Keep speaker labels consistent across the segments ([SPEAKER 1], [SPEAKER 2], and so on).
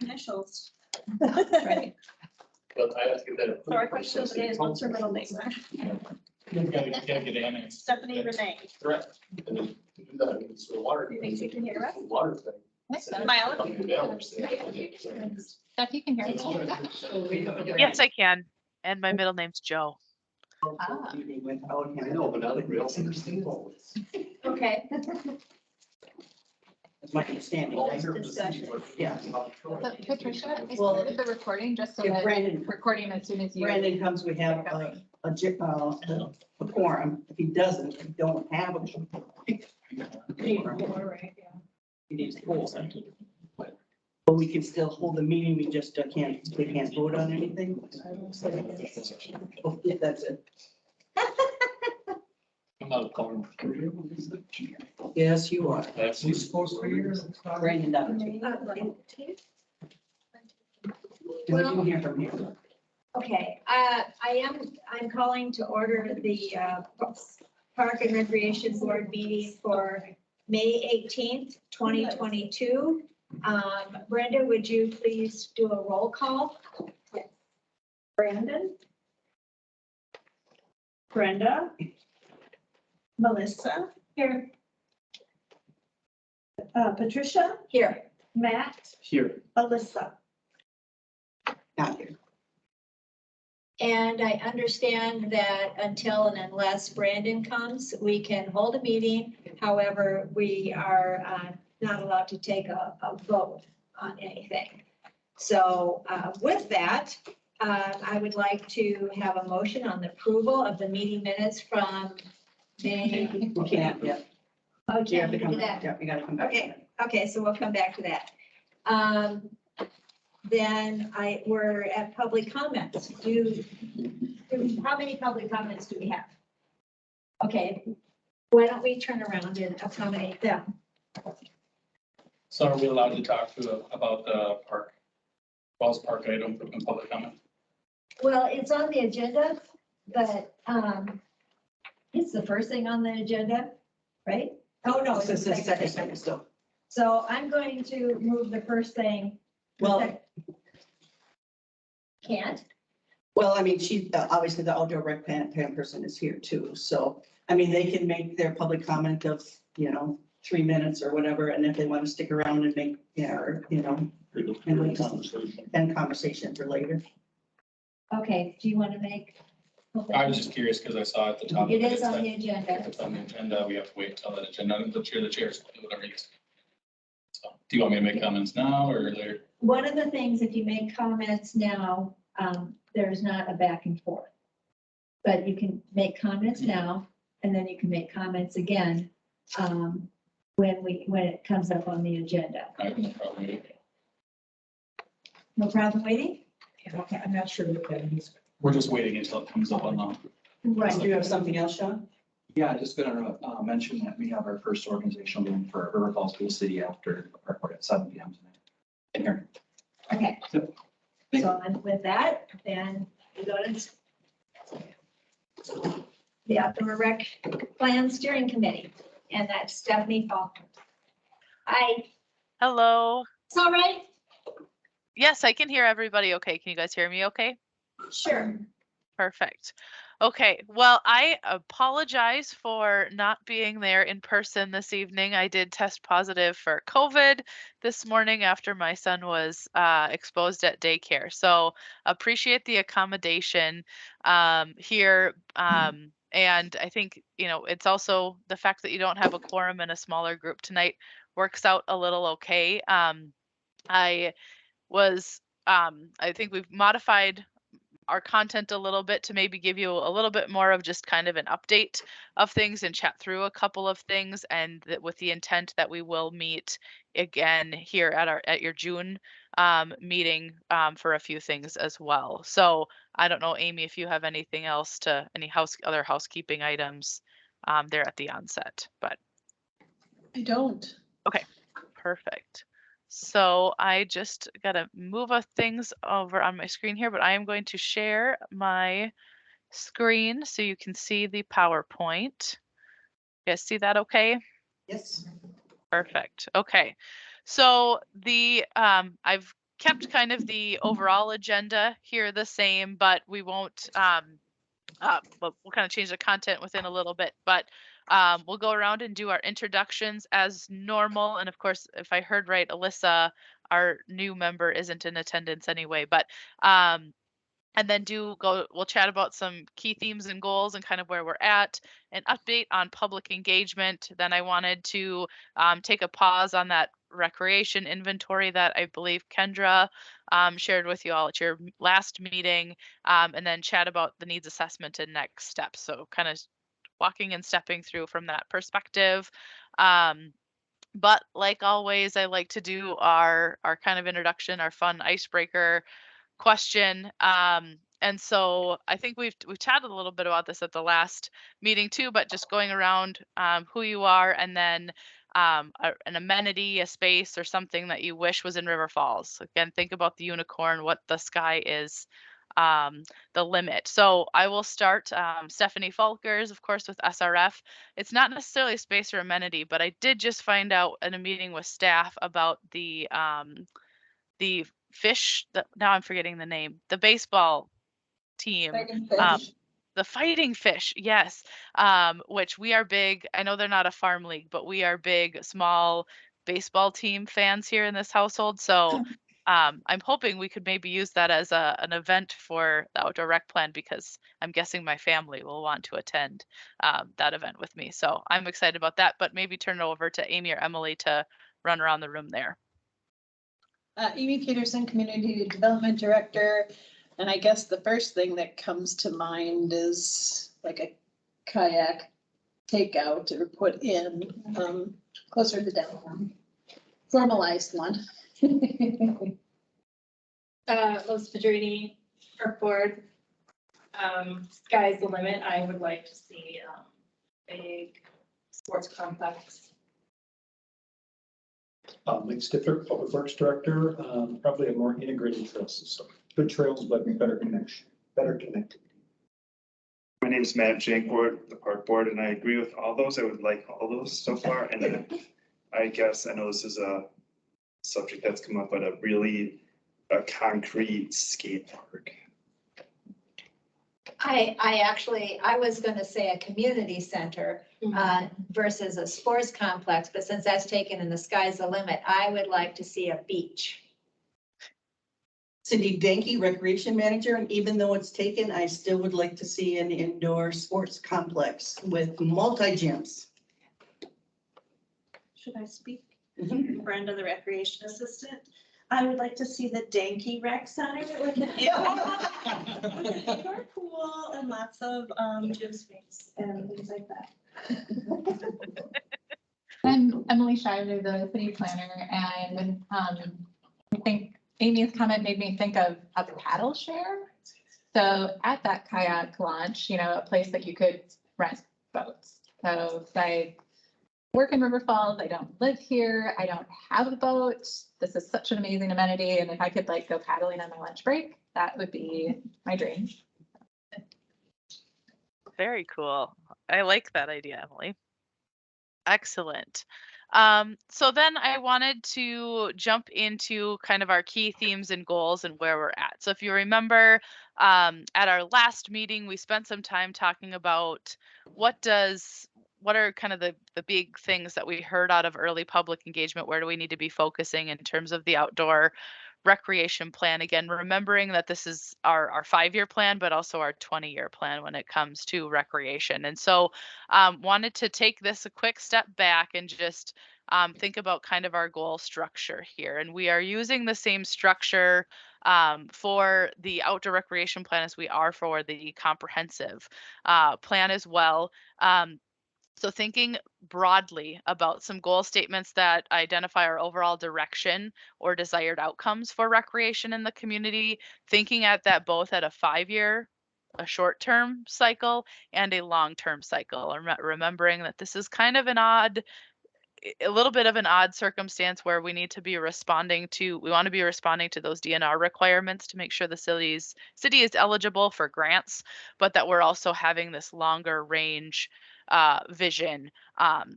[SPEAKER 1] initials.
[SPEAKER 2] Right.
[SPEAKER 3] But I have to get that.
[SPEAKER 1] So our question today is, what's her middle name?
[SPEAKER 3] You gotta get annexed.
[SPEAKER 1] Stephanie Renee.
[SPEAKER 3] Correct. And then to do that, it's the water.
[SPEAKER 1] You think she can hear us?
[SPEAKER 3] Water thing.
[SPEAKER 1] Smile.
[SPEAKER 2] Steph, you can hear us.
[SPEAKER 4] Yes, I can. And my middle name's Joe.
[SPEAKER 2] Ah.
[SPEAKER 3] I know, but now the girls understand all this.
[SPEAKER 1] Okay.
[SPEAKER 5] That's my understanding.
[SPEAKER 3] All
[SPEAKER 5] right?
[SPEAKER 3] your
[SPEAKER 1] Discussion.
[SPEAKER 5] Yeah.
[SPEAKER 2] But Patricia, I
[SPEAKER 5] Well,
[SPEAKER 2] started the recording just so
[SPEAKER 5] If
[SPEAKER 2] that
[SPEAKER 5] Brandon,
[SPEAKER 2] recording as soon as you.
[SPEAKER 5] Brandon comes, we have a quorum. If he doesn't, we don't have a quorum. We need four. But we can still hold the meeting, we just we can't vote on anything. Oh, yeah, that's it.
[SPEAKER 3] I'm not a quorum.
[SPEAKER 5] Yes, you are.
[SPEAKER 3] That's who's supposed to be.
[SPEAKER 5] Brandon doesn't. We can hear from here.
[SPEAKER 6] Okay, I'm calling to order the Park and Recreation Board meeting for May 18th, 2022. Brenda, would you please do a roll call?
[SPEAKER 1] Brandon. Brenda. Melissa.
[SPEAKER 6] Here.
[SPEAKER 1] Patricia.
[SPEAKER 6] Here.
[SPEAKER 1] Matt.
[SPEAKER 3] Here.
[SPEAKER 1] Alyssa.
[SPEAKER 5] Not here.
[SPEAKER 6] And I understand that until and unless Brandon comes, we can hold a meeting. However, we are not allowed to take a vote on anything. So with that, I would like to have a motion on the approval of the meeting minutes from May.
[SPEAKER 5] We can't, yeah.
[SPEAKER 6] Oh,
[SPEAKER 5] You have to
[SPEAKER 6] can't
[SPEAKER 5] come
[SPEAKER 6] do
[SPEAKER 5] back.
[SPEAKER 6] that.
[SPEAKER 5] Yeah, you gotta come back.
[SPEAKER 6] Okay, so we'll come back to that. Then we're at public comments. How many public comments do we have? Okay, why don't we turn around and accommodate them?
[SPEAKER 3] So are we allowed to talk about the park, Falls Park item in public comment?
[SPEAKER 6] Well, it's on the agenda, but it's the first thing on the agenda, right? Oh, no, it's
[SPEAKER 5] This
[SPEAKER 6] the
[SPEAKER 5] is
[SPEAKER 6] second.
[SPEAKER 5] second, still.
[SPEAKER 6] So I'm going to move the first thing.
[SPEAKER 5] Well,
[SPEAKER 6] Can't?
[SPEAKER 5] well, I mean, she, obviously the outdoor rec plan person is here too. So, I mean, they can make their public comment of, 3 minutes or whatever. And if they want to stick around and make, and conversation for later.
[SPEAKER 6] Okay, do you want to make?
[SPEAKER 3] I was just curious because I saw at the top.
[SPEAKER 6] It
[SPEAKER 3] of
[SPEAKER 6] is on the
[SPEAKER 3] If
[SPEAKER 6] agenda.
[SPEAKER 3] it's on the agenda, we have to wait until that agenda, the chairs, whatever it is. So, do you want me to make comments now or later?
[SPEAKER 6] One of the things, if you make comments now, there's not a back and forth. But you can make comments now, and then you can make comments again, when it comes up on the agenda.
[SPEAKER 3] I have no problem with it.
[SPEAKER 6] No problem waiting?
[SPEAKER 5] Okay, I'm not sure what that means.
[SPEAKER 3] We're just waiting until it comes up on the.
[SPEAKER 6] Right.
[SPEAKER 5] Do you have something else, Sean?
[SPEAKER 7] Yeah, just gonna mention that we have our first organizational meeting for River Falls Pool City after the park board at 7 p.m. tonight. In here.
[SPEAKER 6] Okay,
[SPEAKER 7] Yep.
[SPEAKER 6] so with that, then we go to the Outdoor Rec Plan Steering Committee, and that's Stephanie Faulkner. Hi,
[SPEAKER 4] Hello.
[SPEAKER 6] it's all right?
[SPEAKER 4] Yes, I can hear everybody okay. Can you guys hear me okay?
[SPEAKER 6] Sure.
[SPEAKER 4] Perfect. Okay, well, I apologize for not being there in person this evening. I did test positive for COVID this morning after my son was exposed at daycare. So appreciate the accommodation here. And I think, it's also the fact that you don't have a quorum in a smaller group tonight works out a little okay. I think we've modified our content a little bit to maybe give you a little bit more of just kind of an update of things and chat through a couple of things, and that with the intent that we will meet again here at your June meeting for a few things as well. So I don't know, Amy, if you have anything else other housekeeping items there at the onset, but
[SPEAKER 1] I don't.
[SPEAKER 4] okay, perfect. So I just gotta move things over on my screen here, but I am going to share my screen so you can see the PowerPoint. You guys see that okay?
[SPEAKER 5] Yes.
[SPEAKER 4] Perfect. Okay. So I've kept kind of the overall agenda here the same, but we won't, but we'll kind of change the content within a little bit, but we'll go around and do our introductions as normal. And of course, if I heard right, Alyssa, our new member, isn't in attendance anyway, but and then we'll chat about some key themes and goals and kind of where we're at, an update on public engagement. Then I wanted to take a pause on that recreation inventory that I believe Kendra shared with you all at your last meeting, and then chat about the needs assessment and next steps. So kind of walking and stepping through from that perspective. But like always, I like to do our kind of introduction, our fun icebreaker question. And so I think we've chatted a little bit about this at the last meeting too, but just going around who you are, and then an amenity, a space, or something that you wish was in River Falls. Again, think about the unicorn, what the sky is, the limit. So I will start. Stephanie Falkers, of course, with SRF. It's not necessarily a space or amenity, but I did just find out in a meeting with staff about the fish, now I'm forgetting the name, the baseball team, the Fighting Fish, yes, which we are big. I know they're not a farm league, but we are big, small baseball team fans here in this household. So I'm hoping we could maybe use that as an event for the outdoor rec plan, because I'm guessing my family will want to attend that event with me. So I'm excited about that, but maybe turn it over to Amy or Emily to run around the room there.
[SPEAKER 1] Amy Peterson, Community Development Director. And I guess the first thing that comes to mind is like a kayak takeout or put in closer to downtown. Formalized one.
[SPEAKER 8] Los Padrini, Park Board. Sky's the limit. I would like to see big sports complex.
[SPEAKER 9] Mike Stiffer, Public Works Director, probably a more integrated trail system. Good trails, but better connection, better connectivity.
[SPEAKER 10] My name is Matt Jankwood, the Park Board, and I agree with all those. I would like all those so far. And then I guess, I know this is a subject that's come up, but a concrete skate park.
[SPEAKER 6] I was gonna say a community center versus a sports complex, but since that's taken and the sky's the limit, I would like to see a beach.
[SPEAKER 5] Cindy Danke, Recreation Manager, and even though it's taken, I still would like to see an indoor sports complex with multi-gyms.
[SPEAKER 11] Should I speak?
[SPEAKER 5] Mhm.
[SPEAKER 11] Brenda, the recreation assistant. I would like to see the Danke Rec Center with an indoor pool and lots of gym space and things like that.
[SPEAKER 2] I'm Emily Shively, the city planner, and I think Amy's comment made me think of a paddle share. So at that kayak launch, a place that you could rent boats. So if I work in River Falls, I don't live here, I don't have a boat, this is such an amazing amenity, and if I could go paddling on my lunch break, that would be my dream.
[SPEAKER 4] Very cool. I like that idea, Emily. Excellent. So then I wanted to jump into kind of our key themes and goals and where we're at. So if you remember, at our last meeting, we spent some time talking about what are kind of the big things that we heard out of early public engagement? Where do we need to be focusing in terms of the outdoor recreation plan? Again, remembering that this is our 5-year plan, but also our 20-year plan when it comes to recreation. And so wanted to take this a quick step back and just think about kind of our goal structure here. And we are using the same structure for the outdoor recreation plan as we are for the comprehensive plan as well. So thinking broadly about some goal statements that identify our overall direction or desired outcomes for recreation in the community, thinking at that both at a 5-year, a short-term cycle, and a long-term cycle. Remembering that this is kind of a little bit of an odd circumstance where we want to be responding to those DNR requirements to make sure the city is eligible for grants, but that we're also having this longer range vision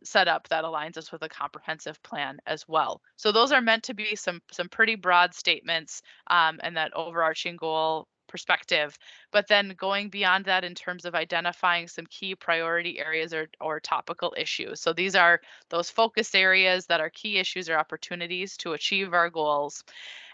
[SPEAKER 4] set up that aligns us with a comprehensive plan as well. So those are meant to be some pretty broad statements and that overarching goal perspective, but then going beyond that in terms of identifying some key priority areas or topical issues. So these are those focus areas that are key issues or opportunities to achieve our goals.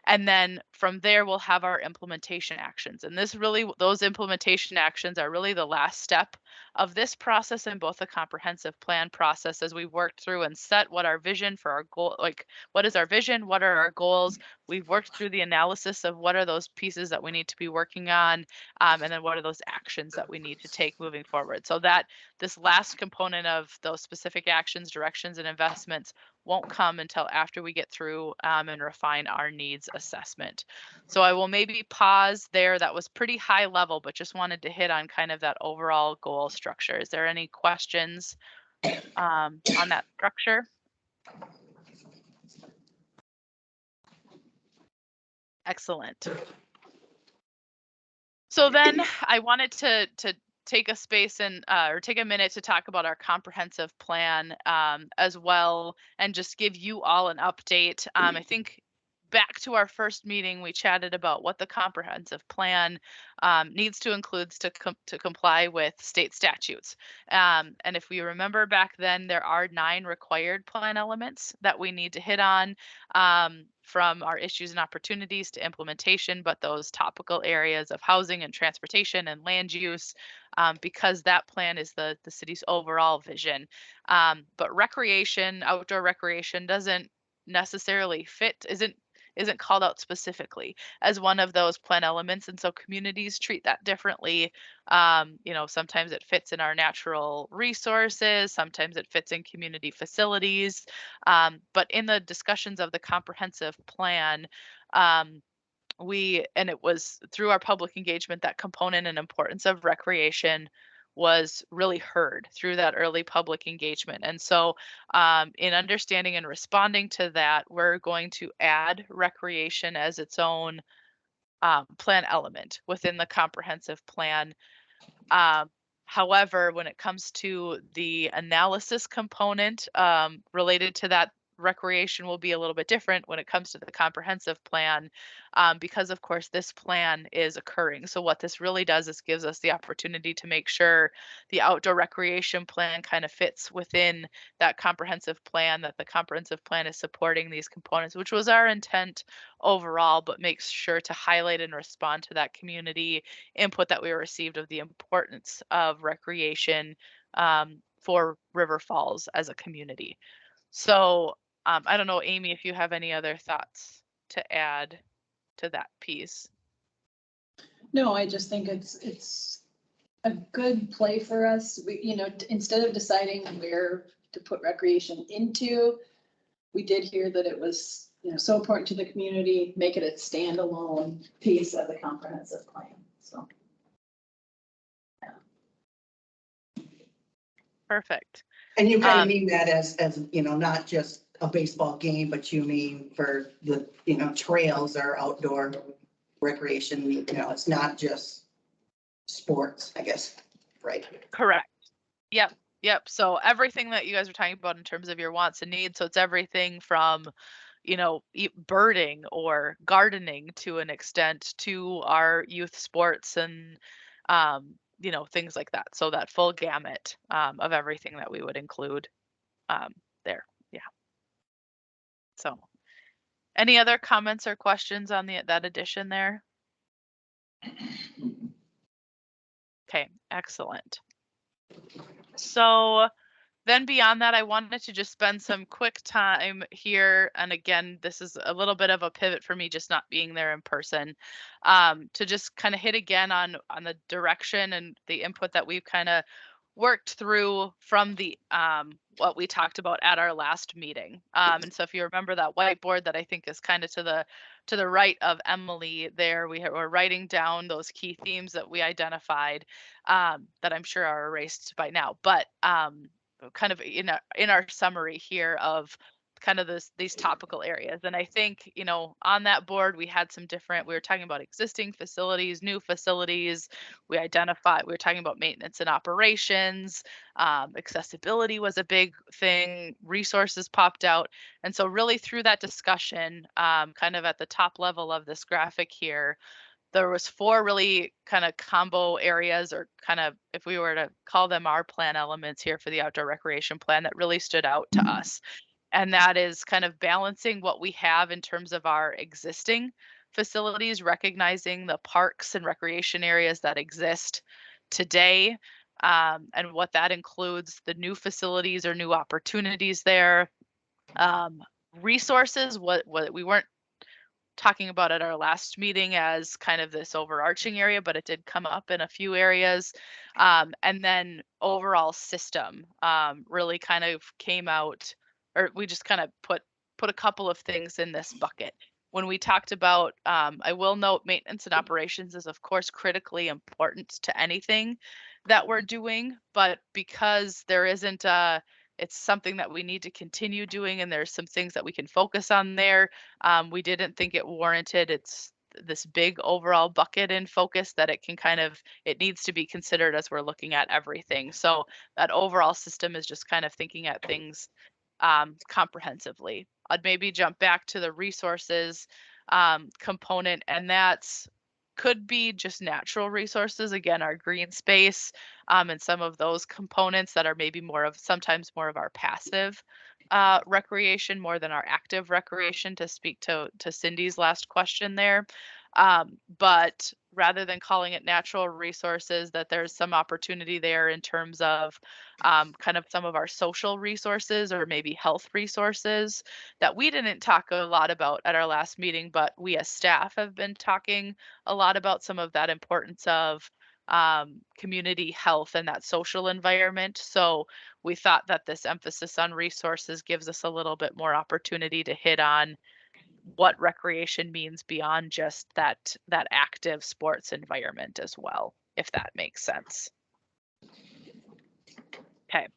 [SPEAKER 4] And then from there, we'll have our implementation actions. And those implementation actions are really the last step of this process in both the comprehensive plan process as we worked through and set what our vision for our goal, like what is our vision, what are our goals. We've worked through the analysis of what are those pieces that we need to be working on, and then what are those actions that we need to take moving forward. So that this last component of those specific actions, directions, and investments won't come until after we get through and refine our needs assessment. So I will maybe pause there. That was pretty high level, but just wanted to hit on kind of that overall goal structure. Is there any questions on that structure? Excellent. So then I wanted to take a space and or take a minute to talk about our comprehensive plan as well, and just give you all an update. I think back to our first meeting, we chatted about what the comprehensive plan needs to include to comply with state statutes. And if we remember back then, there are 9 required plan elements that we need to hit on, from our issues and opportunities to implementation, but those topical areas of housing and transportation and land use, because that plan is the city's overall vision. But recreation, outdoor recreation doesn't necessarily isn't called out specifically as one of those plan elements, and so communities treat that differently. Sometimes it fits in our natural resources, sometimes it fits in community facilities, but in the discussions of the comprehensive plan, and it was through our public engagement that component and importance of recreation was really heard through that early public engagement. And so in understanding and responding to that, we're going to add recreation as its own plan element within the comprehensive plan. However, when it comes to the analysis component related to that, recreation will be a little bit different when it comes to the comprehensive plan, because of course this plan is occurring. So what this really does is gives us the opportunity to make sure the outdoor recreation plan kind of fits within that comprehensive plan, that the comprehensive plan is supporting these components, which was our intent overall, but makes sure to highlight and respond to that community input that we received of the importance of recreation for River Falls as a community. So I don't know, Amy, if you have any other thoughts to add to that piece.
[SPEAKER 1] No, I just think it's a good play for us. Instead of deciding where to put recreation into, we did hear that it was, so important to the community, make it a standalone piece of the comprehensive plan. So. Yeah.
[SPEAKER 4] Perfect.
[SPEAKER 5] And you kind of mean that as, not just a baseball game, but you mean for the, trails or outdoor recreation, it's not just sports, I guess, right?
[SPEAKER 4] Correct. Yep. So everything that you guys are talking about in terms of your wants and needs. So it's everything from, birding or gardening to an extent to our youth sports and, things like that. So that full gamut of everything that we would include there. Yeah. So any other comments or questions on that addition there? Okay, excellent. So then beyond that, I wanted to just spend some quick time here. And again, this is a little bit of a pivot for me, just not being there in person, to just kind of hit again on the direction and the input that we've kind of worked through from the what we talked about at our last meeting. And so if you remember that whiteboard that I think is kind of to the right of Emily there, we're writing down those key themes that we identified that I'm sure are erased by now, but kind of in our summary here of kind of these topical areas. And I think, you know, on that board, we had some different, we were talking about existing facilities, new facilities. We were talking about maintenance and operations. Accessibility was a big thing. Resources popped out. And so really through that discussion, kind of at the top level of this graphic here, there was 4 really kind of combo areas, or kind of, if we were to call them our plan elements here for the outdoor recreation plan, that really stood out to us. And that is kind of balancing what we have in terms of our existing facilities, recognizing the parks and recreation areas that exist today, and what that includes, the new facilities or new opportunities there. Resources, what we weren't talking about at our last meeting as kind of this overarching area, but it did come up in a few areas. And then overall system really kind of came out, or we just kind of put a couple of things in this bucket. When we talked about, I will note maintenance and operations is of course critically important to anything that we're doing, but because there isn't it's something that we need to continue doing, and there's some things that we can focus on there. We didn't think it warranted this big overall bucket in focus, that it needs to be considered as we're looking at everything. So that overall system is just kind of thinking at things comprehensively. I'd maybe jump back to the resources component, and that's could be just natural resources, again, our green space, and some of those components that are maybe sometimes more of our passive recreation more than our active recreation, to speak to Cindy's last question there. But rather than calling it natural resources, that there's some opportunity there in terms of kind of some of our social resources or maybe health resources that we didn't talk a lot about at our last meeting, but we as staff have been talking a lot about some of that importance of community health and that social environment. So we thought that this emphasis on resources gives us a little bit more opportunity to hit on what recreation means beyond just that active sports environment as well, if that makes sense. Okay,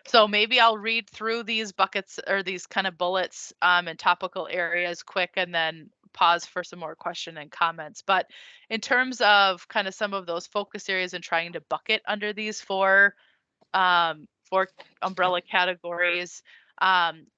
[SPEAKER 4] so maybe I'll read through these buckets or these kind of bullets and topical areas quick, and then pause for some more question and comments. But in terms of kind of some of those focus areas and trying to bucket under these 4 umbrella categories,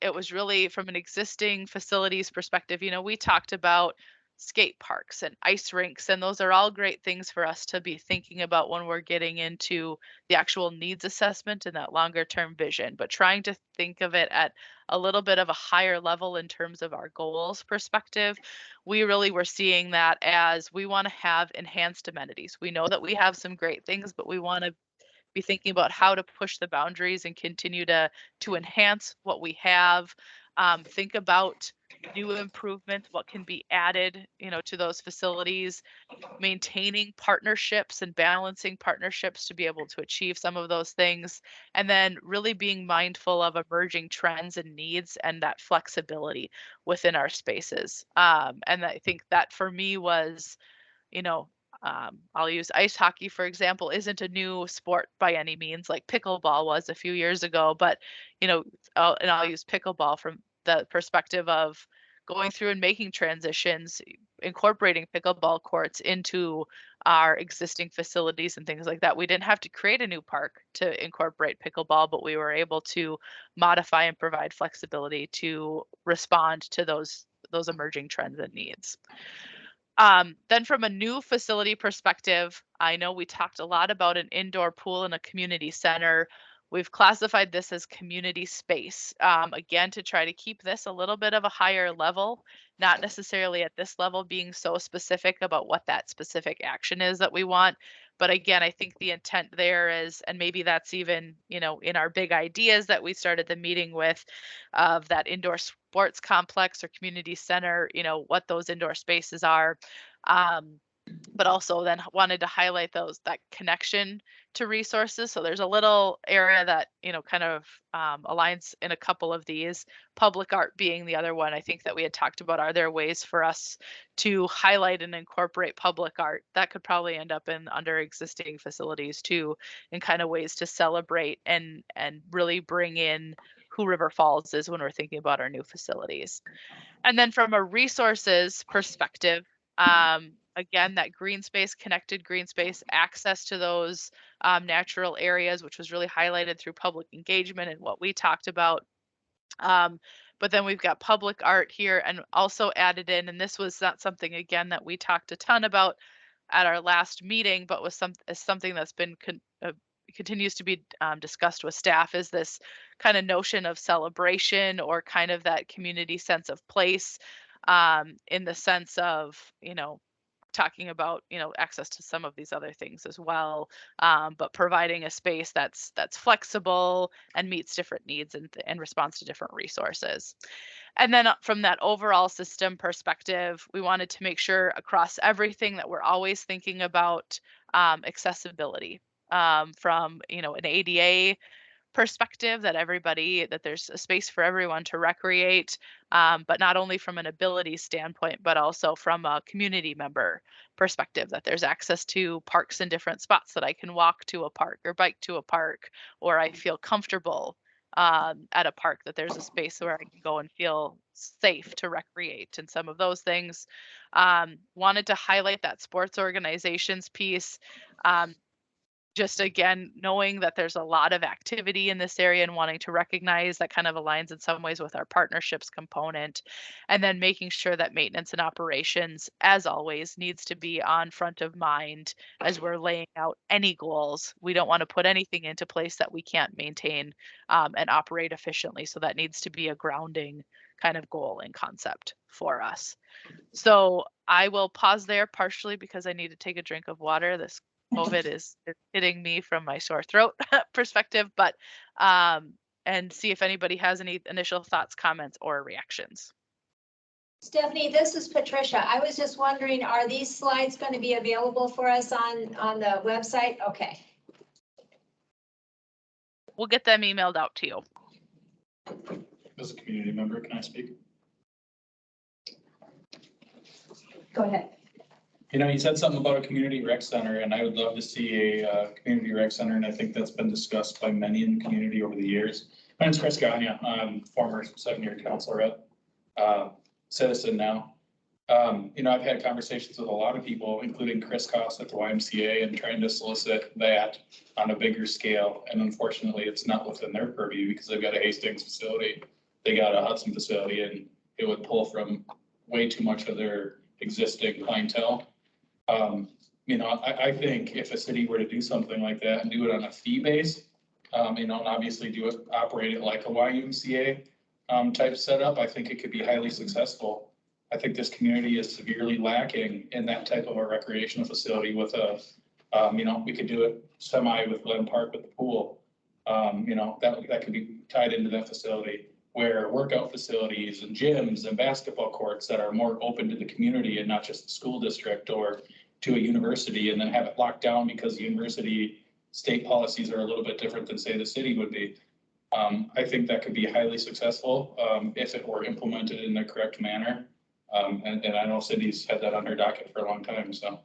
[SPEAKER 4] it was really from an existing facilities perspective. You know, we talked about skate parks and ice rinks, and those are all great things for us to be thinking about when we're getting into the actual needs assessment and that longer term vision, but trying to think of it at a little bit of a higher level in terms of our goals perspective. We really were seeing that as we want to have enhanced amenities. We know that we have some great things, but we want to be thinking about how to push the boundaries and continue to enhance what we have. Think about new improvements, what can be added, you know, to those facilities, maintaining partnerships and balancing partnerships to be able to achieve some of those things, and then really being mindful of emerging trends and needs and that flexibility within our spaces. And I think that for me was, you know, I'll use ice hockey, for example, isn't a new sport by any means, like pickleball was a few years ago. But, you know, I'll use pickleball from the perspective of going through and making transitions, incorporating pickleball courts into our existing facilities and things like that. We didn't have to create a new park to incorporate pickleball, but we were able to modify and provide flexibility to respond to those emerging trends and needs. Then from a new facility perspective, I know we talked a lot about an indoor pool and a community center. We've classified this as community space, again, to try to keep this a little bit of a higher level, not necessarily at this level being so specific about what that specific action is that we want. But again, I think the intent there is, and maybe that's even, you know, in our big ideas that we started the meeting with, of that indoor sports complex or community center, you know, what those indoor spaces are. But also then wanted to highlight that connection to resources. So there's a little area that, you know, kind of aligns in a couple of these, public art being the other one. I think that we had talked about, are there ways for us to highlight and incorporate public art? That could probably end up under existing facilities too, in kind of ways to celebrate and really bring in who River Falls is when we're thinking about our new facilities. And then from a resources perspective, again, that green space, connected green space, access to those natural areas, which was really highlighted through public engagement and what we talked about. But then we've got public art here and also added in, and this was not something, again, that we talked a ton about at our last meeting, but was something that's been continues to be discussed with staff, is this kind of notion of celebration or kind of that community sense of place, in the sense of, talking about, access to some of these other things as well, but providing a space that's flexible and meets different needs and responds to different resources. And then from that overall system perspective, we wanted to make sure across everything that we're always thinking about accessibility, from an ADA perspective, that there's a space for everyone to recreate, but not only from an ability standpoint, but also from a community member perspective, that there's access to parks in different spots, that I can walk to a park or bike to a park, or I feel comfortable at a park, that there's a space where I can go and feel safe to recreate, and some of those things. Wanted to highlight that sports organizations piece. Just again, knowing that there's a lot of activity in this area and wanting to recognize that kind of aligns in some ways with our partnerships component. And then making sure that maintenance and operations, as always, needs to be on front of mind as we're laying out any goals. We don't want to put anything into place that we can't maintain and operate efficiently. So that needs to be a grounding kind of goal and concept for us. So I will pause there, partially because I need to take a drink of water. This COVID is hitting me from my sore throat perspective, but and see if anybody has any initial thoughts, comments, or reactions.
[SPEAKER 6] Stephanie, this is Patricia. I was just wondering, are these slides going to be available for us on the website? Okay.
[SPEAKER 4] We'll get them emailed out to you.
[SPEAKER 3] As a community member, can I speak?
[SPEAKER 6] Go ahead.
[SPEAKER 3] You said something about a community rec center, and I would love to see a community rec center, and I think that's been discussed by many in the community over the years. My name's Chris Gagne. I'm former 7-year council rep, citizen now. I've had conversations with a lot of people, including Chris Koss at the YMCA, and trying to solicit that on a bigger scale. And unfortunately, it's not within their purview because they've got a Hastings facility, they got a Hudson facility, and it would pull from way too much of their existing clientele. I think if a city were to do something like that and do it on a fee base, and obviously operate it like a YMCA type setup, I think it could be highly successful. I think this community is severely lacking in that type of a recreational facility with we could do it semi with Glen Park with the pool. That could be tied into that facility, where workout facilities and gyms and basketball courts that are more open to the community and not just the school district or to a university, and then have it locked down because the university state policies are a little bit different than, say, the city would be. I think that could be highly successful if it were implemented in the correct manner. And I know cities had that on their docket for a long time. So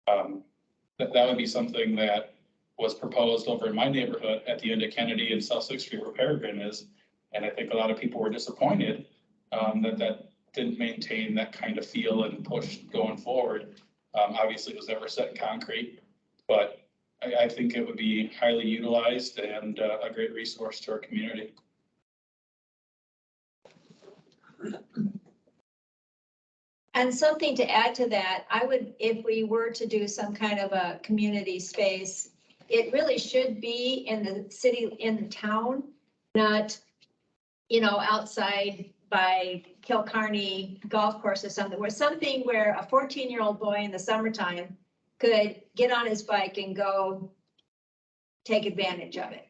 [SPEAKER 3] that would be something that was proposed over in my neighborhood at the end of Kennedy and South 6th Street where Peregrine is. And I think a lot of people were disappointed that didn't maintain that kind of feel and push going forward. Obviously, it was never set in concrete, but I think it would be highly utilized and a great resource to our community.
[SPEAKER 6] And something to add to that, if we were to do some kind of a community space, it really should be in the city, in the town, not, outside by Kilcarney golf course or something, where a 14-year-old boy in the summertime could get on his bike and go take advantage of it.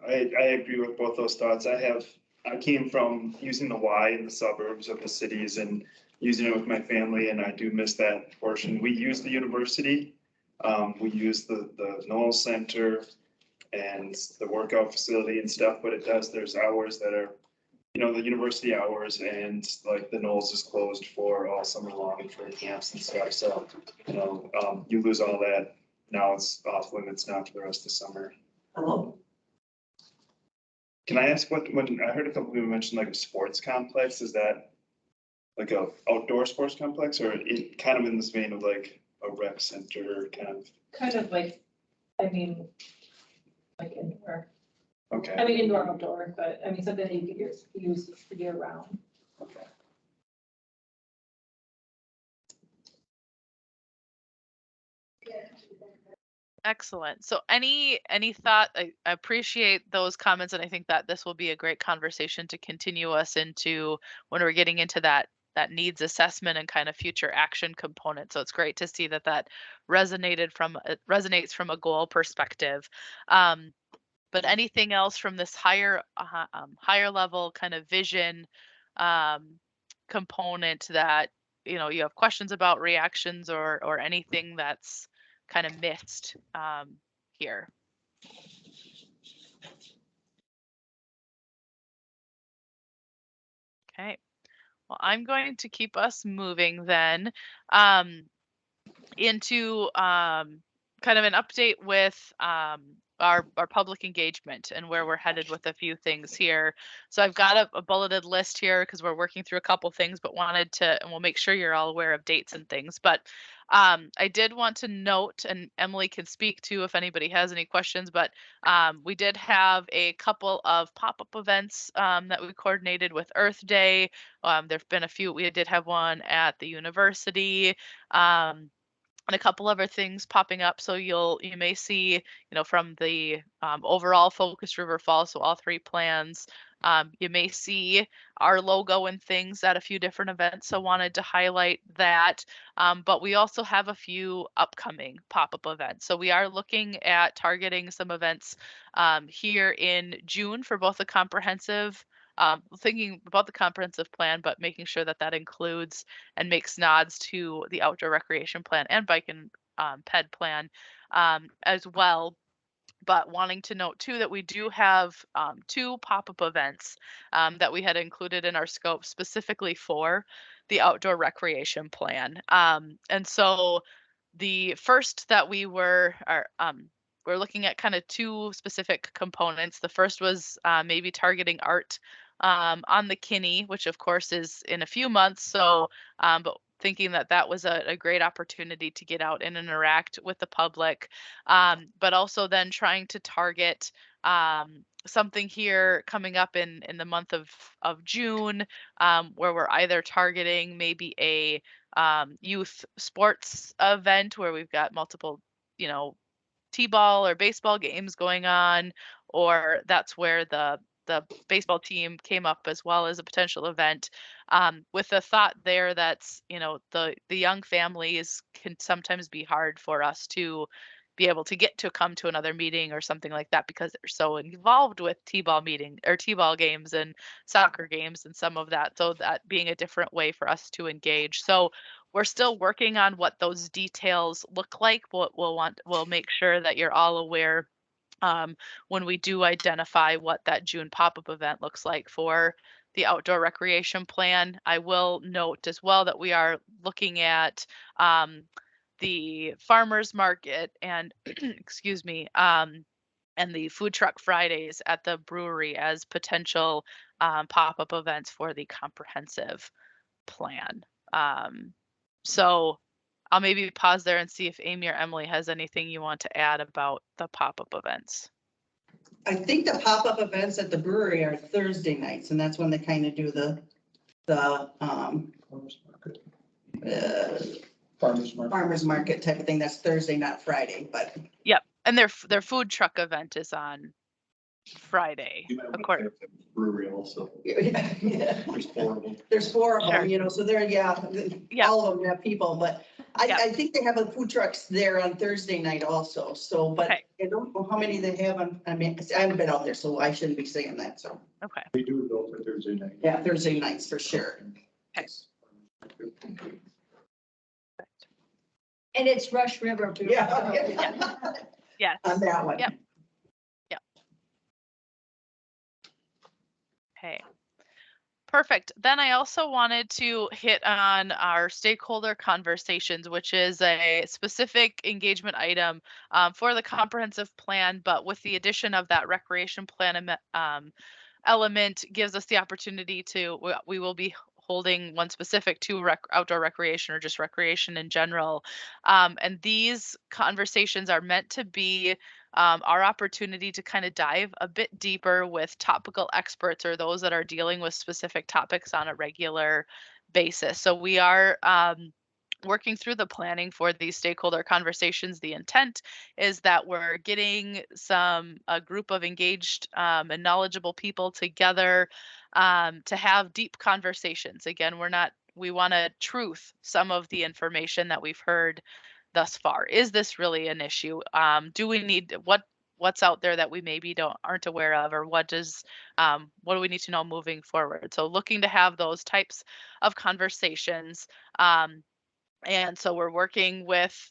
[SPEAKER 10] I agree with both those thoughts. I came from using the Y in the suburbs of the cities and using it with my family, and I do miss that portion. We use the university, we use the Knoll Center and the workout facility and stuff, but there's hours that are, the university hours, and like the Knolls is closed for all summer long for camps and stuff. So, you lose all that. Now it's off limits now for the rest of summer.
[SPEAKER 5] Hello.
[SPEAKER 10] Can I ask when I heard a couple people mention like a sports complex, is that like a outdoor sports complex or kind of in this vein of like a rec center kind of?
[SPEAKER 8] Like, I mean, like indoor,
[SPEAKER 10] Okay.
[SPEAKER 8] I mean indoor, outdoor, but I mean something that you could use year round.
[SPEAKER 10] Okay.
[SPEAKER 4] Excellent. So any thought, I appreciate those comments, and I think that this will be a great conversation to continue us into when we're getting into that needs assessment and kind of future action component. So it's great to see that resonates from a goal perspective. But anything else from this higher level kind of vision component that you have questions about, reactions, or anything that's kind of missed here? Okay, well, I'm going to keep us moving then into kind of an update with our public engagement and where we're headed with a few things here. So I've got a bulleted list here because we're working through a couple things, but and we'll make sure you're all aware of dates and things. But I did want to note, and Emily can speak to if anybody has any questions, but we did have a couple of pop-up events that we coordinated with Earth Day. There've been a few. We did have one at the university. And a couple other things popping up. So you may see, from the overall Focus River Falls, so all 3 plans, you may see our logo and things at a few different events. So wanted to highlight that. But we also have a few upcoming pop-up events. So we are looking at targeting some events here in June for both the comprehensive thinking about the comprehensive plan, but making sure that includes and makes nods to the outdoor recreation plan and bike and ped plan as well. But wanting to note too that we do have 2 pop-up events that we had included in our scope specifically for the outdoor recreation plan. And so the first that we're looking at kind of 2 specific components. The first was maybe targeting art on the Kinney, which of course is in a few months. So, but thinking that was a great opportunity to get out and interact with the public, but also then trying to target something here coming up in the month of June, where we're either targeting maybe a youth sports event where we've got multiple, t-ball or baseball games going on, or that's where the baseball team came up as well as a potential event, with the thought there that's, the young families can sometimes be hard for us to be able to come to another meeting or something like that because they're so involved with t-ball meeting or t-ball games and soccer games and some of that. So that being a different way for us to engage. So we're still working on what those details look like. We'll make sure that you're all aware when we do identify what that June pop-up event looks like for the outdoor recreation plan. I will note as well that we are looking at the farmers market and excuse me, and the food truck Fridays at the brewery as potential pop-up events for the comprehensive plan. So I'll maybe pause there and see if Amy or Emily has anything you want to add about the pop-up events.
[SPEAKER 5] I think the pop-up events at the brewery are Thursday nights, and that's when they kind of do the farmers market type of thing. That's Thursday, not Friday, but.
[SPEAKER 4] Yep, and their food truck event is on Friday. Of course.
[SPEAKER 7] Brewery also.
[SPEAKER 5] Yeah.
[SPEAKER 7] There's 4 of them.
[SPEAKER 5] There's 4 of
[SPEAKER 4] Sure.
[SPEAKER 5] them, so they're, all of them have people, but I think they have a food trucks there on Thursday night also, so, but
[SPEAKER 4] Okay.
[SPEAKER 5] I don't know how many they have on, I haven't been out there, so I shouldn't be saying that, so.
[SPEAKER 4] Okay.
[SPEAKER 9] They do go for Thursday night.
[SPEAKER 5] Yeah, Thursday nights for sure.
[SPEAKER 4] Okay.
[SPEAKER 6] And it's Rush River.
[SPEAKER 5] Yeah.
[SPEAKER 4] Yes.
[SPEAKER 5] On that one.
[SPEAKER 4] Yep. Okay. Perfect. Then I also wanted to hit on our stakeholder conversations, which is a specific engagement item for the comprehensive plan, but with the addition of that recreation plan element gives us the opportunity to, we will be holding one specific to outdoor recreation or just recreation in general. And these conversations are meant to be our opportunity to kind of dive a bit deeper with topical experts or those that are dealing with specific topics on a regular basis. So we are working through the planning for these stakeholder conversations. The intent is that we're getting a group of engaged and knowledgeable people together to have deep conversations. Again, we want to truth some of the information that we've heard thus far. Is this really an issue? Do we need what's out there that we maybe aren't aware of, or what do we need to know moving forward? So looking to have those types of conversations. And so we're working with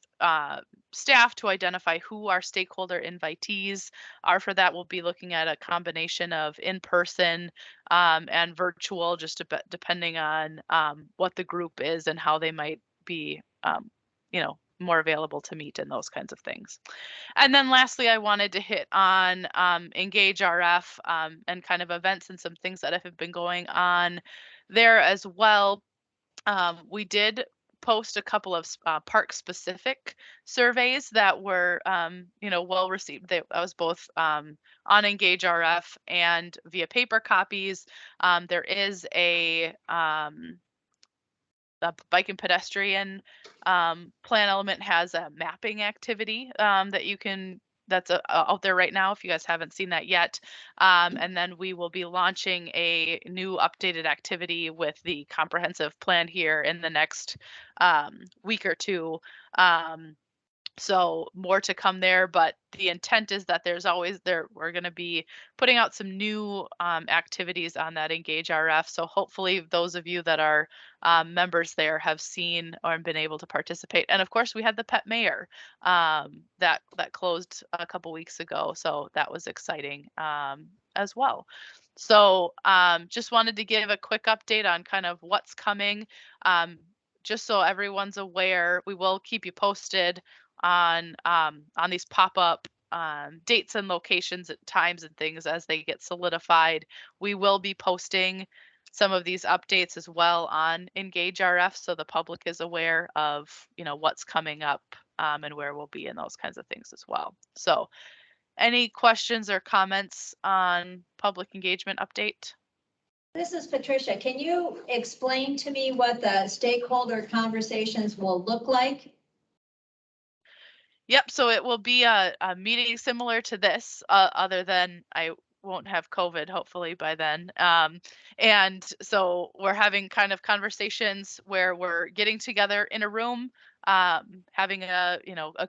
[SPEAKER 4] staff to identify who our stakeholder invitees are. For that, we'll be looking at a combination of in-person and virtual, just depending on what the group is and how they might be, more available to meet and those kinds of things. And then lastly, I wanted to hit on Engage RF and kind of events and some things that have been going on there as well. We did post a couple of park specific surveys that were well received. That was both on Engage RF and via paper copies. There is a bike and pedestrian plan element has a mapping activity that you can that's out there right now if you guys haven't seen that yet. And then we will be launching a new updated activity with the comprehensive plan here in the next week or two. So more to come there, but the intent is that we're going to be putting out some new activities on that Engage RF. So hopefully those of you that are members there have seen or been able to participate. And of course we had the Pet Mayor that closed a couple weeks ago. So that was exciting as well. So just wanted to give a quick update on kind of what's coming. Just so everyone's aware, we will keep you posted on these pop-up dates and locations at times and things as they get solidified. We will be posting some of these updates as well on Engage RF so the public is aware of what's coming up and where we'll be and those kinds of things as well. So any questions or comments on public engagement update?
[SPEAKER 6] This is Patricia. Can you explain to me what the stakeholder conversations will look like?
[SPEAKER 4] Yep, so it will be a meeting similar to this, other than I won't have COVID hopefully by then. And so we're having kind of conversations where we're getting together in a room, having a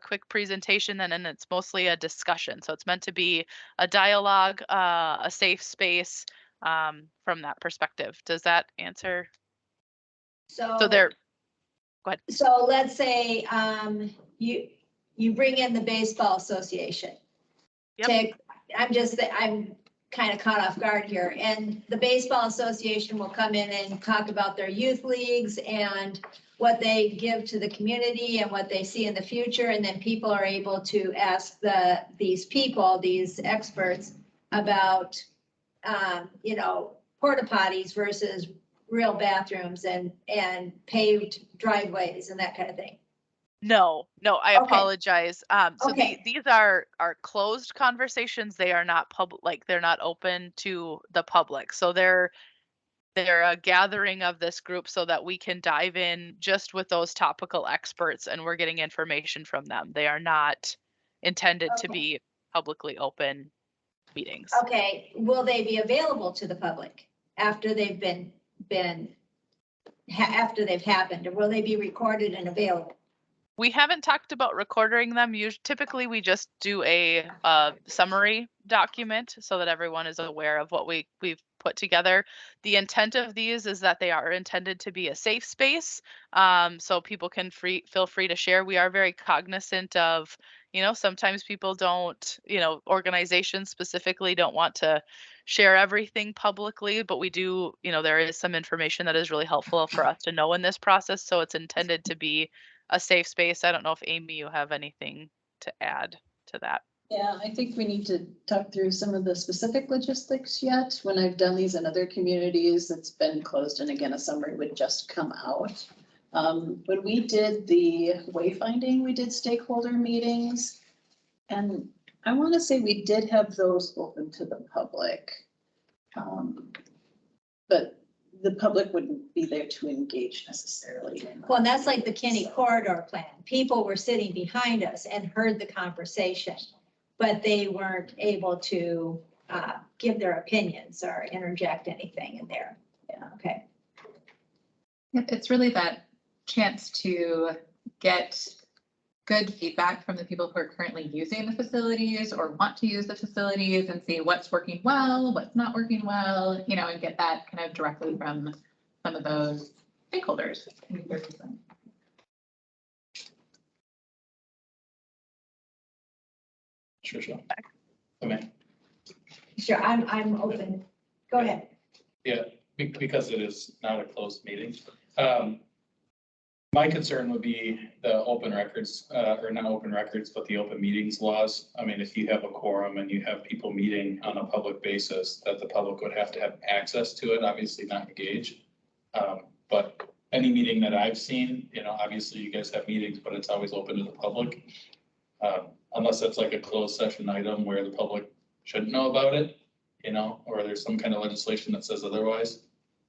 [SPEAKER 4] quick presentation, and then it's mostly a discussion. So it's meant to be a dialogue, a safe space from that perspective. Does that answer? So there, go ahead.
[SPEAKER 6] So let's say you bring in the baseball association.
[SPEAKER 4] Yep.
[SPEAKER 6] I'm kind of caught off guard here. And the baseball association will come in and talk about their youth leagues and what they give to the community and what they see in the future. And then people are able to ask these experts about, porta potties versus real bathrooms and paved driveways and that kind of thing.
[SPEAKER 4] No, I
[SPEAKER 6] Okay.
[SPEAKER 4] apologize. So
[SPEAKER 6] Okay.
[SPEAKER 4] these are closed conversations. They are not public, they're not open to the public. So they're a gathering of this group so that we can dive in just with those topical experts and we're getting information from them. They are not intended to be publicly open meetings.
[SPEAKER 6] Okay, will they be available to the public after they've after they've happened, or will they be recorded and available?
[SPEAKER 4] We haven't talked about recording them. Typically, we just do a summary document so that everyone is aware of what we've put together. The intent of these is that they are intended to be a safe space, so people can feel free to share. We are very cognizant of, sometimes people don't, organizations specifically don't want to share everything publicly, but we do, there is some information that is really helpful for us to know in this process. So it's intended to be a safe space. I don't know if Amy, you have anything to add to that.
[SPEAKER 1] Yeah, I think we need to talk through some of the specific logistics yet. When I've done these in other communities, it's been closed, and again, a summary would just come out. When we did the wayfinding, we did stakeholder meetings. And I want to say we did have those open to the public. But the public wouldn't be there to engage necessarily.
[SPEAKER 6] Well, and that's like the Kinney corridor plan. People were sitting behind us and heard the conversation, but they weren't able to give their opinions or interject anything in there. Yeah, okay.
[SPEAKER 2] It's really that chance to get good feedback from the people who are currently using the facilities or want to use the facilities and see what's working well, what's not working well, and get that kind of directly from some of those stakeholders.
[SPEAKER 3] Sure. Okay.
[SPEAKER 6] Sure, I'm open. Go ahead.
[SPEAKER 3] Yeah, because it is not a closed meeting. My concern would be the open records, or not open records, but the open meetings laws. I mean, if you have a quorum and you have people meeting on a public basis, that the public would have to have access to it, obviously not engage. But any meeting that I've seen, obviously you guys have meetings, but it's always open to the public. Unless it's like a closed session item where the public shouldn't know about it, or there's some kind of legislation that says otherwise.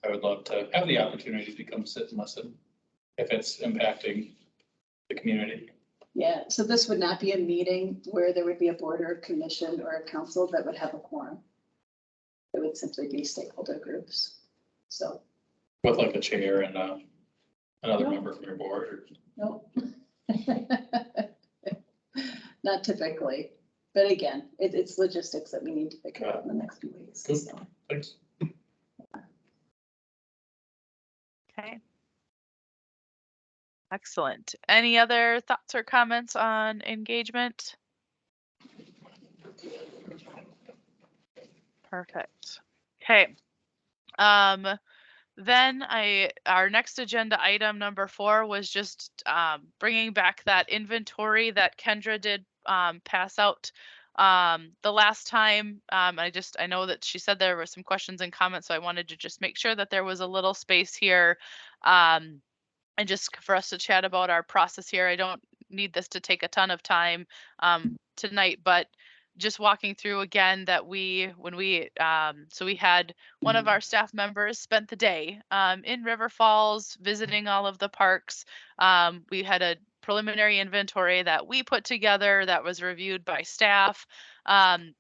[SPEAKER 3] I would love to have the opportunity to come sit and listen if it's impacting the community.
[SPEAKER 1] Yeah, so this would not be a meeting where there would be a board or a commission or a council that would have a quorum. It would simply be stakeholder groups. So.
[SPEAKER 3] With like a chair and another
[SPEAKER 1] Nope.
[SPEAKER 3] member from your board. Or...
[SPEAKER 1] Nope. Not typically, but again, it's logistics that we need to figure out in the next few weeks.
[SPEAKER 3] Good.
[SPEAKER 1] So.
[SPEAKER 3] Thanks.
[SPEAKER 4] Okay. Excellent. Any other thoughts or comments on engagement? Perfect. Okay. Then our next agenda item number 4 was just bringing back that inventory that Kendra did pass out the last time. I know that she said there were some questions and comments, so I wanted to just make sure that there was a little space here and just for us to chat about our process here. I don't need this to take a ton of time tonight, but just walking through again that so we had one of our staff members spent the day in River Falls visiting all of the parks. We had a preliminary inventory that we put together that was reviewed by staff. And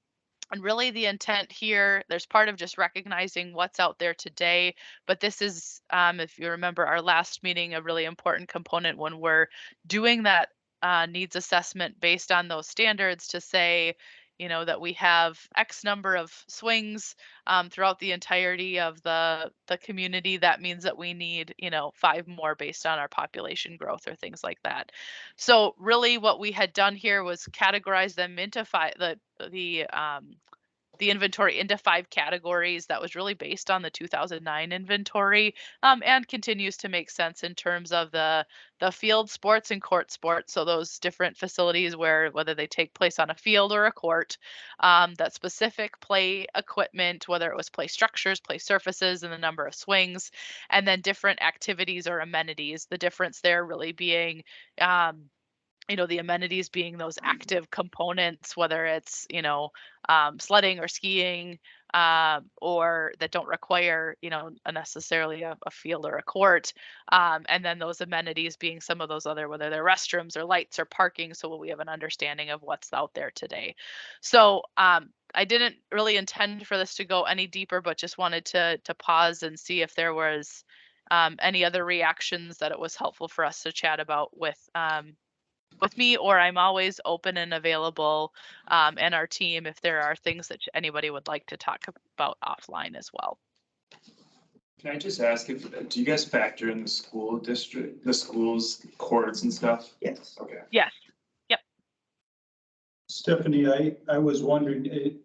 [SPEAKER 4] really the intent here, there's part of just recognizing what's out there today, but this is, if you remember our last meeting, a really important component when we're doing that needs assessment based on those standards to say, that we have X number of swings throughout the entirety of the community. That means that we need, 5 more based on our population growth or things like that. So really what we had done here was categorize them into 5, the inventory into 5 categories. That was really based on the 2009 inventory and continues to make sense in terms of the field sports and court sports. So those different facilities whether they take place on a field or a court, that specific play equipment, whether it was play structures, play surfaces, and the number of swings, and then different activities or amenities. The difference there really being the amenities being those active components, whether it's, sledding or skiing, or that don't require, necessarily a field or a court. And then those amenities being some of those other, whether they're restrooms or lights or parking. So we have an understanding of what's out there today. So I didn't really intend for this to go any deeper, but just wanted to pause and see if there was any other reactions that it was helpful for us to chat about with me, or I'm always open and available, and our team if there are things that anybody would like to talk about offline as well.
[SPEAKER 10] Can I just ask do you guys factor in the school district, the schools, courts and stuff?
[SPEAKER 5] Yes.
[SPEAKER 10] Okay.
[SPEAKER 4] Yes. Yep.
[SPEAKER 9] Stephanie, I was wondering,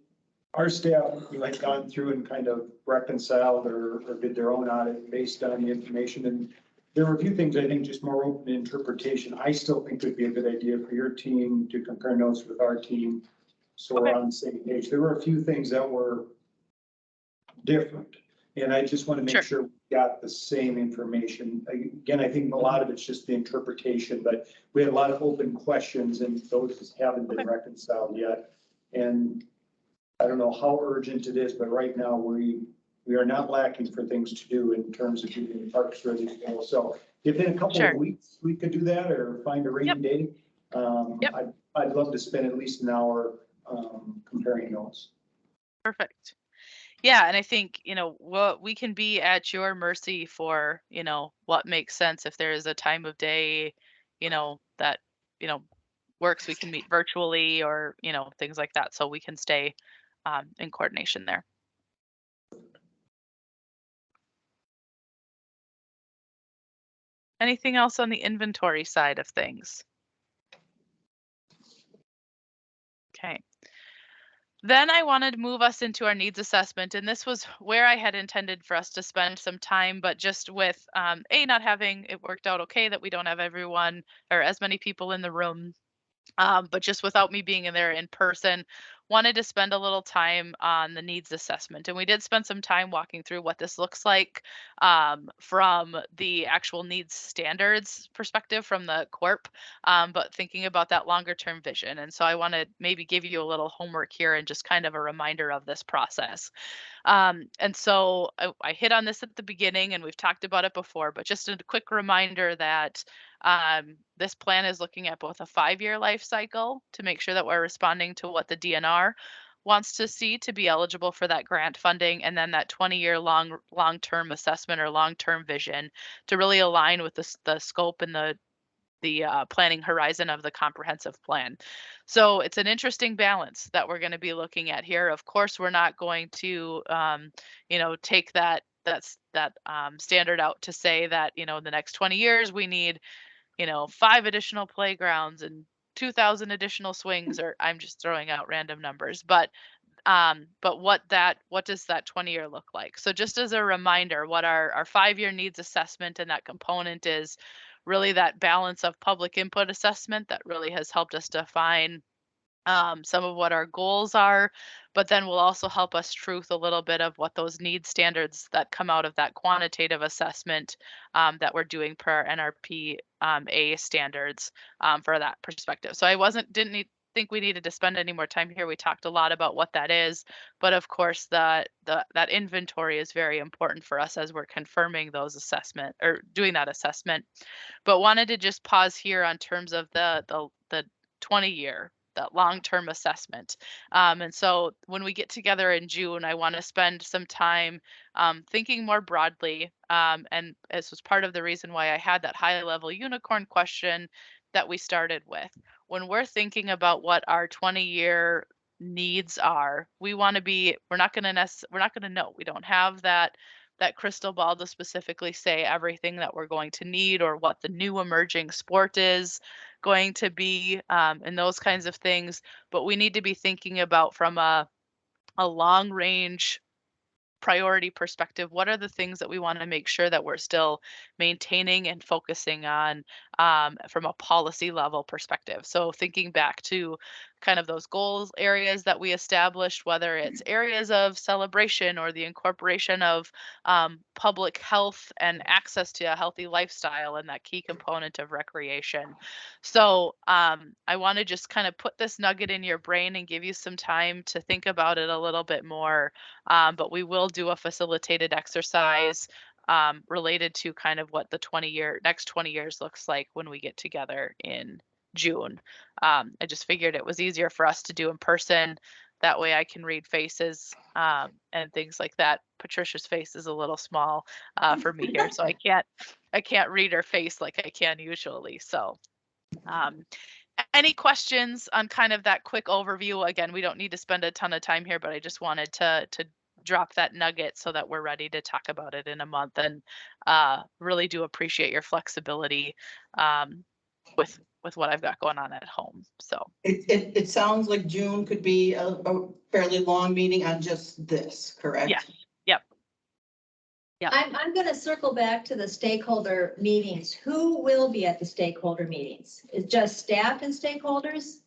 [SPEAKER 9] Our staff, had gone through and kind of reconciled or did their own audit based on the information. And there were a few things I think just more open to interpretation. I still think would be a good idea for your team to compare notes with our team. So we're
[SPEAKER 4] Okay.
[SPEAKER 9] on the same page. There were a few things that were different. And I just want to make
[SPEAKER 4] Sure.
[SPEAKER 9] sure we got the same information. Again, I think a lot of it's just the interpretation, but we had a lot of open questions and those haven't been
[SPEAKER 4] Okay.
[SPEAKER 9] reconciled yet. And I don't know how urgent it is, but right now we are not lacking for things to do in terms of getting the parks ready to go. So if in a couple
[SPEAKER 4] Sure.
[SPEAKER 9] of weeks we could do that or find a rainy day,
[SPEAKER 4] Yep.
[SPEAKER 9] I'd love to spend at least an hour comparing notes.
[SPEAKER 4] Perfect. Yeah, and I think, what we can be at your mercy for, what makes sense. If there is a time of day, that, works, we can meet virtually or, things like that. So we can stay in coordination there. Anything else on the inventory side of things? Okay. Then I wanted to move us into our needs assessment, and this was where I had intended for us to spend some time, but just with not having it worked out okay that we don't have everyone or as many people in the room. But just without me being in there in person, wanted to spend a little time on the needs assessment. And we did spend some time walking through what this looks like from the actual needs standards perspective from the corp, but thinking about that longer term vision. And so I want to maybe give you a little homework here and just kind of a reminder of this process. And so I hit on this at the beginning and we've talked about it before, but just a quick reminder that this plan is looking at both a 5-year life cycle to make sure that we're responding to what the DNR wants to see to be eligible for that grant funding, and then that 20-year long-term assessment or long-term vision to really align with the scope and the planning horizon of the comprehensive plan. So it's an interesting balance that we're going to be looking at here. Of course, we're not going to, take that standard out to say that, in the next 20 years, we need, 5 additional playgrounds and 2,000 additional swings, or I'm just throwing out random numbers, but what does that 20-year look like? So just as a reminder, what our 5-year needs assessment and that component is really that balance of public input assessment that really has helped us define some of what our goals are, but then will also help us truth a little bit of what those need standards that come out of that quantitative assessment that we're doing per our NRP A standards for that perspective. So didn't think we needed to spend any more time here. We talked a lot about what that is, but of course that inventory is very important for us as we're confirming those assessment or doing that assessment. But wanted to just pause here on terms of the 20-year, that long-term assessment. And so when we get together in June, I want to spend some time thinking more broadly. And this was part of the reason why I had that high-level unicorn question that we started with. When we're thinking about what our 20-year needs are, we're not going to know. We don't have that crystal ball to specifically say everything that we're going to need or what the new emerging sport is going to be, and those kinds of things. But we need to be thinking about from a long range priority perspective, what are the things that we want to make sure that we're still maintaining and focusing on from a policy level perspective. So thinking back to kind of those goals areas that we established, whether it's areas of celebration or the incorporation of public health and access to a healthy lifestyle and that key component of recreation. So I want to just kind of put this nugget in your brain and give you some time to think about it a little bit more. But we will do a facilitated exercise related to kind of what the next 20 years looks like when we get together in June. I just figured it was easier for us to do in person. That way I can read faces and things like that. Patricia's face is a little small for me here, so I can't read her face like I can usually. So any questions on kind of that quick overview? Again, we don't need to spend a ton of time here, but I just wanted to drop that nugget so that we're ready to talk about it in a month, and really do appreciate your flexibility with what I've got going on at home. So
[SPEAKER 5] It sounds like June could be a fairly long meeting on just this, correct?
[SPEAKER 4] yes, yep.
[SPEAKER 6] I'm gonna circle back to the stakeholder meetings. Who will be at the stakeholder meetings? Is just staff and stakeholders?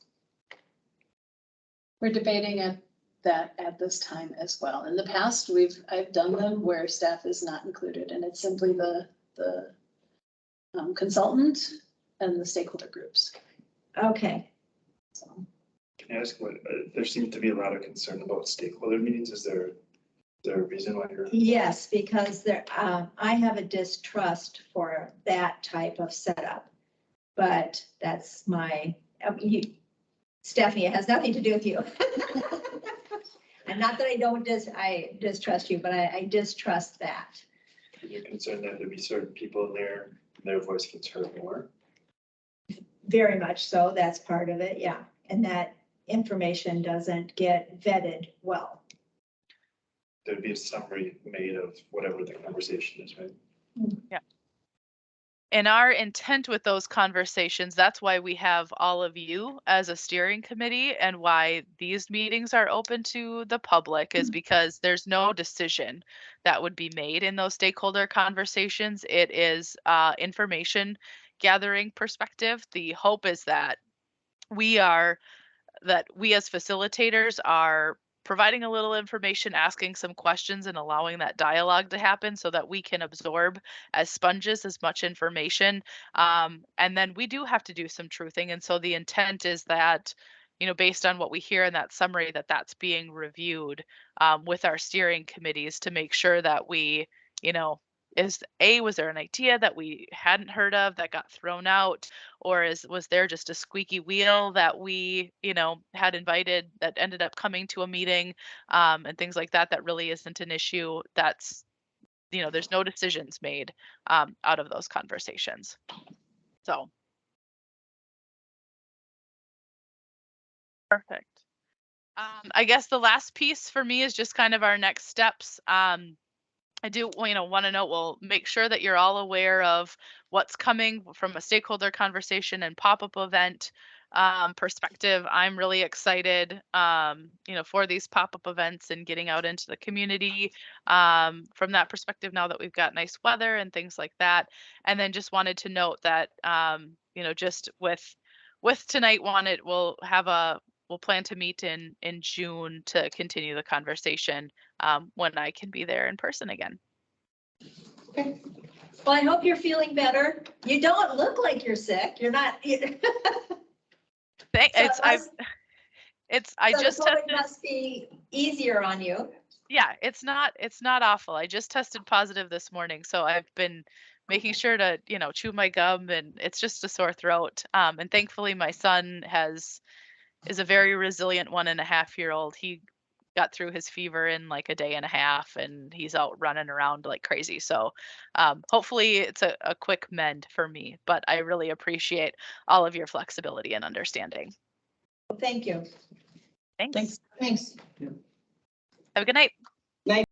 [SPEAKER 1] We're debating that at this time as well. In the past, I've done them where staff is not included, and it's simply the consultant and the stakeholder groups.
[SPEAKER 6] Okay,
[SPEAKER 1] So,
[SPEAKER 10] Can I ask what, there seems to be a lot of concern about stakeholder meetings. Is there a reason why you're?
[SPEAKER 6] yes, because I have a distrust for that type of setup. But that's Stephanie, it has nothing to do with you. And not that I distrust you, but I distrust that.
[SPEAKER 10] You're concerned that there'd be certain people in there, and their voice gets heard more?
[SPEAKER 6] Very much so. That's part of it, yeah. And that information doesn't get vetted well.
[SPEAKER 10] There'd be a summary made of whatever the conversation is, right?
[SPEAKER 4] And our intent with those conversations, that's why we have all of you as a steering committee and why these meetings are open to the public is because there's no decision that would be made in those stakeholder conversations. It is information gathering perspective. The hope is that we as facilitators are providing a little information, asking some questions and allowing that dialogue to happen so that we can absorb as sponges as much information. And then we do have to do some truthing. And so the intent is that, based on what we hear in that summary, that's being reviewed with our steering committees to make sure that we, was there an idea that we hadn't heard of that got thrown out, or was there just a squeaky wheel that we, had invited that ended up coming to a meeting, and things like that really isn't an issue. That's, there's no decisions made out of those conversations. So. Perfect. I guess the last piece for me is just kind of our next steps. I do, want to note, we'll make sure that you're all aware of what's coming from a stakeholder conversation and pop-up event perspective. I'm really excited, for these pop-up events and getting out into the community from that perspective now that we've got nice weather and things like that. And then just wanted to note that, just with tonight we'll plan to meet in June to continue the conversation when I can be there in person again.
[SPEAKER 6] Well, I hope you're feeling better. You don't look like you're sick. You're not.
[SPEAKER 4] I just
[SPEAKER 6] tested.
[SPEAKER 4] tested.
[SPEAKER 6] It must be easier on you.
[SPEAKER 4] Yeah, it's not awful. I just tested positive this morning, so I've been making sure to chew my gum, and it's just a sore throat. And thankfully, my son is a very resilient 1.5-year-old. He got through his fever in like a day and a half, and he's out running around like crazy. So hopefully it's a quick mend for me, but I really appreciate all of your flexibility and understanding.
[SPEAKER 6] Well, thank you.
[SPEAKER 4] Thanks.
[SPEAKER 1] Thanks.
[SPEAKER 5] Thanks.
[SPEAKER 4] Have a good night.